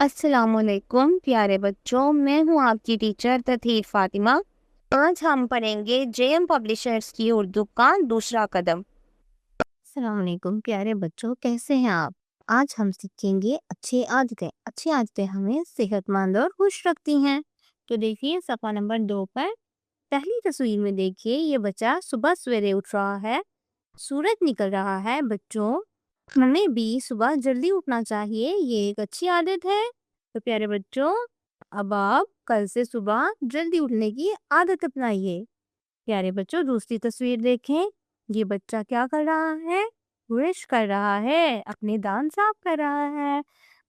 السلام علیکم پیارے بچوں، میں ہوں آپ کی ٹیچر تطہیر فاطمہ۔ آج ہم پڑھیں گے جے ایم پبلشرز کی اردو کا دوسرا قدم۔ السلام علیکم پیارے بچوں، کیسے ہیں آپ؟ آج ہم سیکھیں گے اچھی عادتیں ہمیں صحت مند اور خوش رکھتی ہیں۔ تو دیکھیے صفحہ نمبر 2 پر پہلی تصویر میں دیکھیے، یہ بچہ صبح سویرے اٹھ رہا ہے، سورج نکل رہا ہے۔ بچوں، ہمیں بھی صبح جلدی اٹھنا چاہیے، یہ ایک اچھی عادت ہے۔ تو پیارے بچوں، اب آپ کل سے صبح جلدی اٹھنے کی عادت اپنائیے۔ پیارے بچوں، دوسری تصویر دیکھیں، یہ بچہ کیا کر رہا ہے؟ برش کر رہا ہے، اپنے دانت صاف کر رہا ہے۔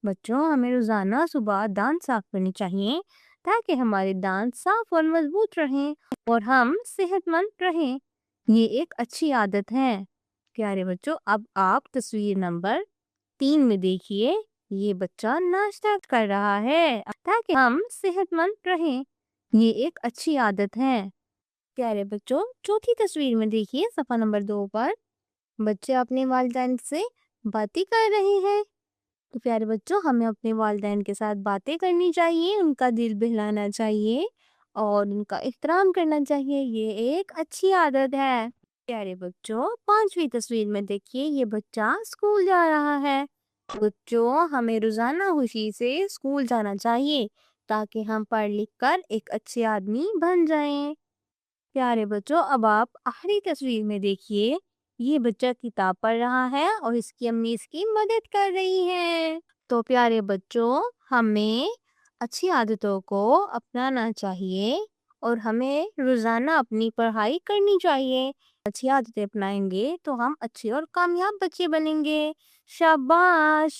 بچوں، ہمیں روزانہ صبح دانت صاف کرنی چاہیے تاکہ ہمارے دانت صاف اور مضبوط رہیں اور ہم صحت مند رہیں۔ یہ ایک اچھی عادت ہے۔ پیارے بچوں، اب آپ تصویر نمبر 3 میں دیکھیے، یہ بچہ ناشتہ کر رہا ہے تاکہ ہم صحت مند رہیں۔ یہ ایک اچھی عادت ہے۔ پیارے بچوں، چوتھی تصویر میں دیکھیے صفحہ نمبر 2 پر بچے اپنے والدین سے باتیں کر رہے ہیں۔ تو پیارے بچوں، ہمیں اپنے والدین کے ساتھ باتیں کرنی چاہیے، ان کا دل بہلانا چاہیے اور ان کا احترام کرنا چاہیے۔ یہ ایک اچھی عادت ہے۔ پیارے بچوں، پانچویں تصویر میں دیکھیے، یہ بچہ اسکول جا رہا ہے۔ بچوں، ہمیں روزانہ خوشی سے اسکول جانا چاہیے تاکہ ہم پڑھ لکھ کر ایک اچھے آدمی بن جائیں۔ پیارے بچوں، اب آپ آخری تصویر میں دیکھیے، یہ بچہ کتاب پڑھ رہا ہے اور اس کی امی اس کی مدد کر رہی ہے۔ تو پیارے بچوں، ہمیں اچھی عادتوں کو اپنانا چاہیے اور ہمیں روزانہ اپنی پڑھائی کرنی چاہیے۔ اچھی عادتیں اپنائیں گے تو ہم اچھے اور کامیاب بچے بنیں گے۔ شاباش!